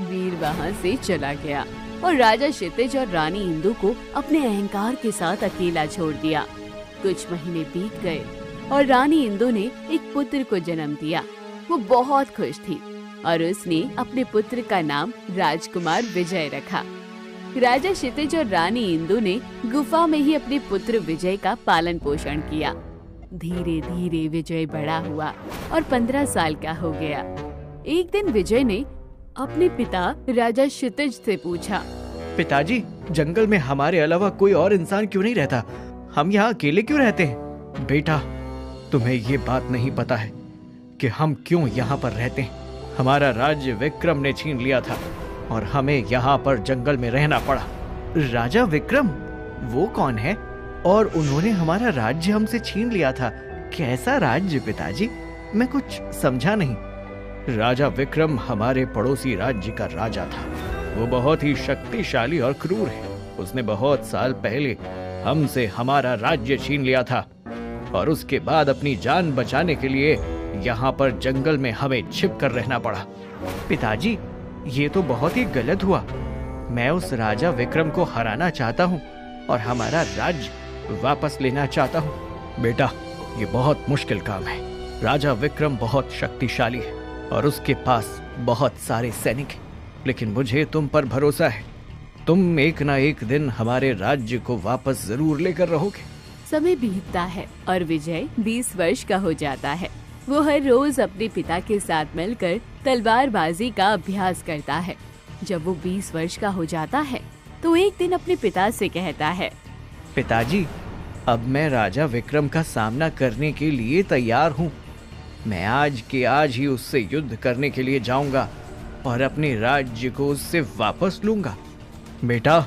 वीर वहाँ से चला गया और राजा क्षितिज और रानी इंदु को अपने अहंकार के साथ अकेला छोड़ दिया। कुछ महीने बीत गए और रानी इंदु ने एक पुत्र को जन्म दिया। वो बहुत खुश थी और उसने अपने पुत्र का नाम राजकुमार विजय रखा। राजा क्षितिज और रानी इंदु ने गुफा में ही अपने पुत्र विजय का पालन पोषण किया। धीरे धीरे विजय बड़ा हुआ और 15 साल का हो गया। एक दिन विजय ने अपने पिता राजा क्षितिज से पूछा, पिताजी, जंगल में हमारे अलावा कोई और इंसान क्यों नहीं रहता? हम यहाँ अकेले क्यों रहते हैं? बेटा, तुम्हें ये बात नहीं पता है कि हम क्यों यहाँ पर रहते हैं। हमारा राज्य विक्रम ने छीन लिया था और हमें यहाँ पर जंगल में रहना पड़ा। राजा विक्रम? वो कौन है? और उन्होंने हमारा राज्य हमसे छीन लिया था। कैसा राज्य पिताजी? मैं कुछ समझा नहीं। राजा विक्रम हमारे पड़ोसी राज्य का राजा था। वो बहुत ही शक्तिशाली और क्रूर है। उसने बहुत साल पहले हमसे हमारा राज्य छीन लिया था और उसके बाद अपनी जान बचाने के लिए यहाँ पर जंगल में हमें छिप कर रहना पड़ा। पिताजी, ये तो बहुत ही गलत हुआ। मैं उस राजा विक्रम को हराना चाहता हूँ और हमारा राज्य वापस लेना चाहता हूँ। बेटा, ये बहुत मुश्किल काम है। राजा विक्रम बहुत शक्तिशाली है और उसके पास बहुत सारे सैनिक हैं, लेकिन मुझे तुम पर भरोसा है। तुम एक ना एक दिन हमारे राज्य को वापस जरूर लेकर रहोगे। समय बीतता है और विजय 20 वर्ष का हो जाता है। वो हर रोज अपने पिता के साथ मिलकर तलवारबाजी का अभ्यास करता है। जब वो 20 वर्ष का हो जाता है तो एक दिन अपने पिता से कहता है, पिताजी, अब मैं राजा विक्रम का सामना करने के लिए तैयार हूँ। मैं आज के आज ही उससे युद्ध करने के लिए जाऊंगा और अपने राज्य को उससे वापस लूंगा। बेटा,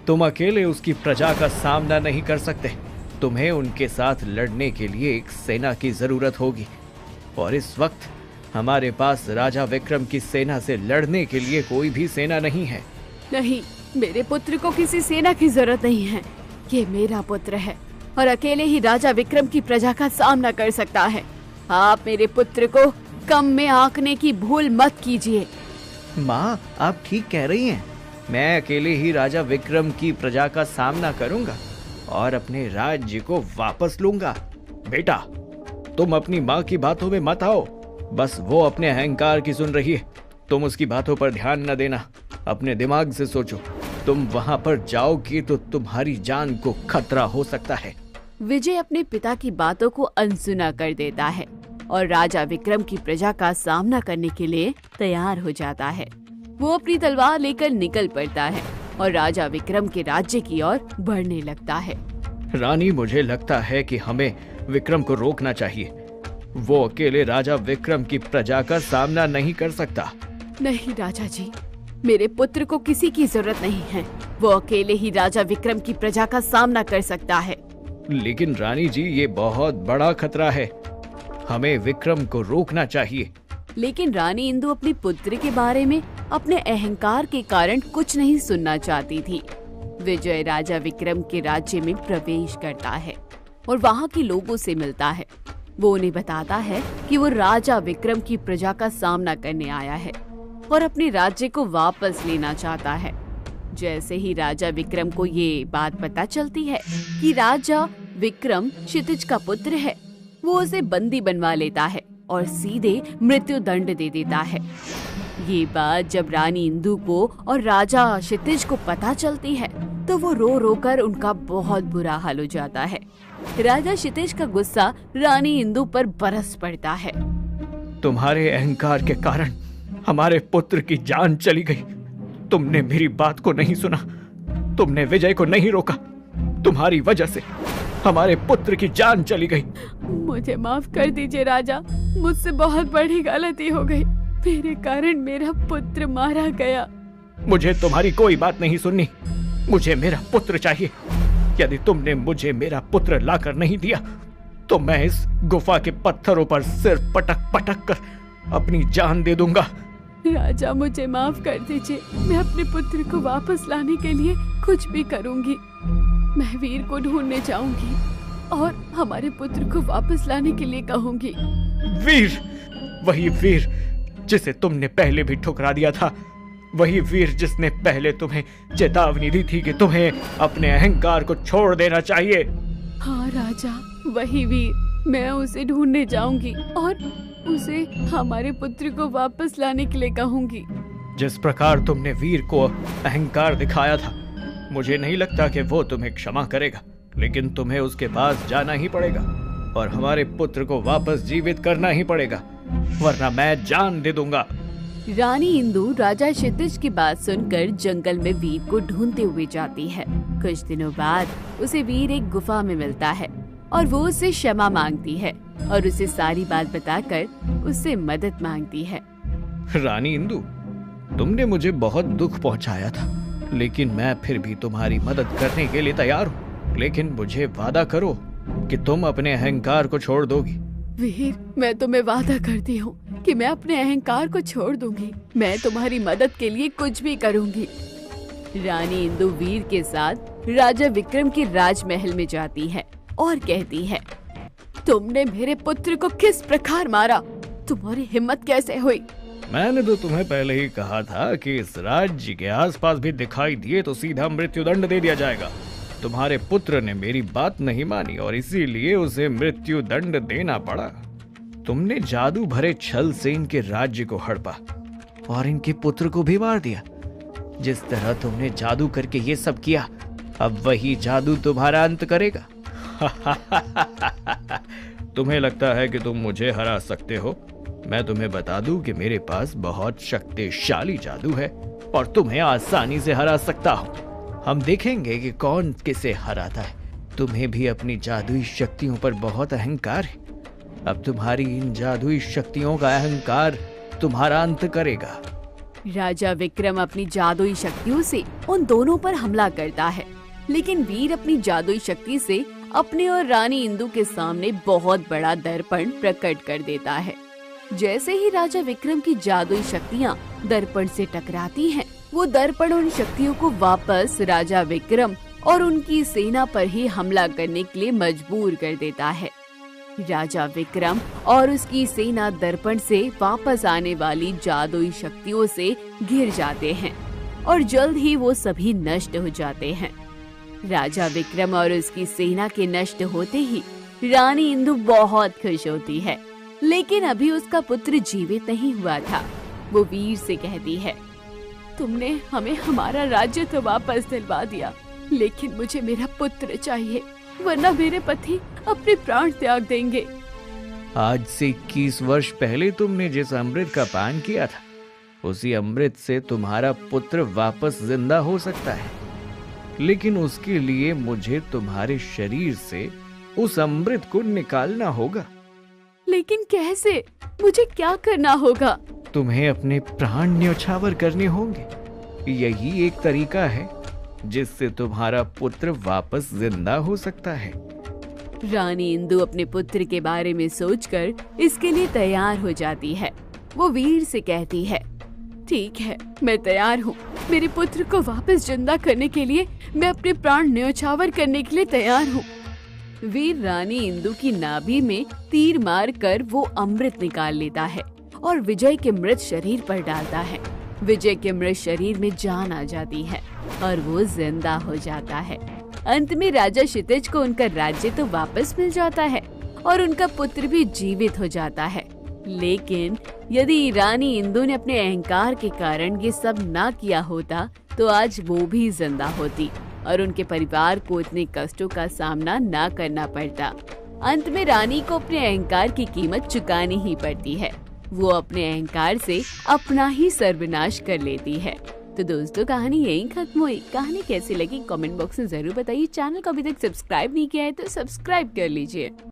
तुम अकेले उसकी प्रजा का सामना नहीं कर सकते। तुम्हें उनके साथ लड़ने के लिए एक सेना की जरूरत होगी और इस वक्त हमारे पास राजा विक्रम की सेना से लड़ने के लिए कोई भी सेना नहीं है। नहीं, मेरे पुत्र को किसी सेना की जरूरत नहीं है। ये मेरा पुत्र है और अकेले ही राजा विक्रम की प्रजा का सामना कर सकता है। आप मेरे पुत्र को कम में आंकने की भूल मत कीजिए। माँ, आप ठीक कह रही हैं। मैं अकेले ही राजा विक्रम की प्रजा का सामना करूंगा और अपने राज्य को वापस लूंगा। बेटा, तुम अपनी माँ की बातों में मत आओ। बस वो अपने अहंकार की सुन रही है। तुम उसकी बातों पर ध्यान न देना। अपने दिमाग से सोचो। तुम वहाँ पर जाओगी तो तुम्हारी जान को खतरा हो सकता है। विजय अपने पिता की बातों को अनसुना कर देता है और राजा विक्रम की प्रजा का सामना करने के लिए तैयार हो जाता है। वो अपनी तलवार लेकर निकल पड़ता है और राजा विक्रम के राज्य की ओर बढ़ने लगता है। रानी, मुझे लगता है कि हमें विक्रम को रोकना चाहिए। वो अकेले राजा विक्रम की प्रजा का सामना नहीं कर सकता। नहीं राजा जी, मेरे पुत्र को किसी की जरूरत नहीं है। वो अकेले ही राजा विक्रम की प्रजा का सामना कर सकता है। लेकिन रानी जी, ये बहुत बड़ा खतरा है। हमें विक्रम को रोकना चाहिए। लेकिन रानी इंदु अपने पुत्र के बारे में अपने अहंकार के कारण कुछ नहीं सुनना चाहती थी। विजय राजा विक्रम के राज्य में प्रवेश करता है और वहाँ के लोगों से मिलता है। वो उन्हें बताता है कि वो राजा विक्रम की प्रजा का सामना करने आया है और अपने राज्य को वापस लेना चाहता है। जैसे ही राजा विक्रम को ये बात पता चलती है कि राजा विक्रम क्षितिज का पुत्र है, वो उसे बंदी बनवा लेता है और सीधे मृत्यु दंड दे देता है। ये बात जब रानी इंदु को और राजा क्षितिज को पता चलती है तो वो रो रो कर उनका बहुत बुरा हाल हो जाता है। राजा क्षितिज का गुस्सा रानी इंदु पर बरस पड़ता है। तुम्हारे अहंकार के कारण हमारे पुत्र की जान चली गई। तुमने मेरी बात को नहीं सुना। तुमने विजय को नहीं रोका। तुम्हारी वजह से हमारे पुत्र की जान चली गई। मुझे माफ कर दीजिए राजा, मुझसे बहुत बड़ी गलती हो गई। मेरे कारण मेरा पुत्र मारा गया। मुझे तुम्हारी कोई बात नहीं सुननी। मुझे मेरा पुत्र चाहिए। यदि तुमने मुझे मेरा पुत्र लाकर नहीं दिया तो मैं इस गुफा के पत्थरों पर सिर पटक पटक कर अपनी जान दे दूंगा। राजा, मुझे माफ कर दीजिए। मैं अपने पुत्र को वापस लाने के लिए कुछ भी करूंगी। मैं वीर को ढूंढने जाऊंगी और हमारे पुत्र को वापस लाने के लिए कहूंगी। वीर? वही वीर जिसे तुमने पहले भी ठुकरा दिया था। वही वीर जिसने पहले तुम्हें चेतावनी दी थी कि तुम्हें अपने अहंकार को छोड़ देना चाहिए। हाँ राजा, वही वीर। मैं उसे ढूंढने जाऊंगी और उसे हमारे पुत्र को वापस लाने के लिए कहूंगी। जिस प्रकार तुमने वीर को अहंकार दिखाया था, मुझे नहीं लगता कि वो तुम्हें क्षमा करेगा। लेकिन तुम्हें उसके पास जाना ही पड़ेगा और हमारे पुत्र को वापस जीवित करना ही पड़ेगा, वरना मैं जान दे दूंगा। रानी इंदु राजा क्षितिज की बात सुनकर जंगल में वीर को ढूंढते हुए जाती है। कुछ दिनों बाद उसे वीर एक गुफा में मिलता है और वो उससे क्षमा मांगती है और उसे सारी बात बताकर उससे मदद मांगती है। रानी इंदु, तुमने मुझे बहुत दुख पहुंचाया था, लेकिन मैं फिर भी तुम्हारी मदद करने के लिए तैयार हूँ। लेकिन मुझे वादा करो कि तुम अपने अहंकार को छोड़ दोगी। वीर, मैं तुम्हें वादा करती हूँ कि मैं अपने अहंकार को छोड़ दूंगी। मैं तुम्हारी मदद के लिए कुछ भी करूंगी। रानी इंदु वीर के साथ राजा विक्रम के राजमहल में जाती है और कहती है, तुमने मेरे पुत्र को किस प्रकार मारा? तुम्हारी हिम्मत कैसे हुई? मैंने तो तुम्हें पहले ही कहा था कि इस राज्य के आसपास भी दिखाई दिए तो सीधा मृत्युदंड दे दिया जाएगा। तुम्हारे पुत्र ने मेरी बात नहीं मानी और इसीलिए उसे मृत्युदंड देना पड़ा। तुमने जादू भरे छल से इनके राज्य को हड़पा और इनके पुत्र को भी मार दिया। जिस तरह तुमने जादू करके ये सब किया, अब वही जादू तुम्हारा अंत करेगा। तुम्हें लगता है कि तुम मुझे हरा सकते हो? मैं तुम्हें बता दूं कि मेरे पास बहुत शक्तिशाली जादू है और तुम्हें आसानी से हरा सकता हूं। हम देखेंगे कि कौन किसे हराता है। तुम्हें भी अपनी जादुई शक्तियों पर बहुत अहंकार है। अब तुम्हारी इन जादुई शक्तियों का अहंकार तुम्हारा अंत करेगा। राजा विक्रम अपनी जादुई शक्तियों से उन दोनों पर हमला करता है, लेकिन वीर अपनी जादुई शक्ति से अपने और रानी इंदु के सामने बहुत बड़ा दर्पण प्रकट कर देता है। जैसे ही राजा विक्रम की जादुई शक्तियाँ दर्पण से टकराती हैं, वो दर्पण उन शक्तियों को वापस राजा विक्रम और उनकी सेना पर ही हमला करने के लिए मजबूर कर देता है। राजा विक्रम और उसकी सेना दर्पण से वापस आने वाली जादुई शक्तियों से घिर जाते हैं और जल्द ही वो सभी नष्ट हो जाते हैं। राजा विक्रम और उसकी सेना के नष्ट होते ही रानी इंदु बहुत खुश होती है, लेकिन अभी उसका पुत्र जीवित नहीं हुआ था। वो वीर से कहती है, तुमने हमें हमारा राज्य तो वापस दिलवा दिया, लेकिन मुझे मेरा पुत्र चाहिए, वरना मेरे पति अपने प्राण त्याग देंगे। आज से 21 वर्ष पहले तुमने जिस अमृत का पान किया था, उसी अमृत से तुम्हारा पुत्र वापस जिंदा हो सकता है, लेकिन उसके लिए मुझे तुम्हारे शरीर से उस अमृत को निकालना होगा। लेकिन कैसे? मुझे क्या करना होगा? तुम्हें अपने प्राण न्योछावर करने होंगे। यही एक तरीका है जिससे तुम्हारा पुत्र वापस जिंदा हो सकता है। रानी इंदु अपने पुत्र के बारे में सोचकर इसके लिए तैयार हो जाती है। वो वीर से कहती है, ठीक है, मैं तैयार हूँ। मेरे पुत्र को वापस जिंदा करने के लिए मैं अपने प्राण न्योछावर करने के लिए तैयार हूँ। वीर रानी इंदु की नाभि में तीर मार कर वो अमृत निकाल लेता है और विजय के मृत शरीर पर डालता है। विजय के मृत शरीर में जान आ जाती है और वो जिंदा हो जाता है। अंत में राजा क्षितिज को उनका राज्य तो वापस मिल जाता है और उनका पुत्र भी जीवित हो जाता है। लेकिन यदि रानी इंदु ने अपने अहंकार के कारण ये सब ना किया होता तो आज वो भी जिंदा होती और उनके परिवार को इतने कष्टों का सामना ना करना पड़ता। अंत में रानी को अपने अहंकार की कीमत चुकानी ही पड़ती है। वो अपने अहंकार से अपना ही सर्वनाश कर लेती है। तो दोस्तों, कहानी यहीं खत्म हुई। कहानी कैसी लगी कमेंट बॉक्स में जरूर बताइए। चैनल को अभी तक सब्सक्राइब नहीं किया है तो सब्सक्राइब कर लीजिए।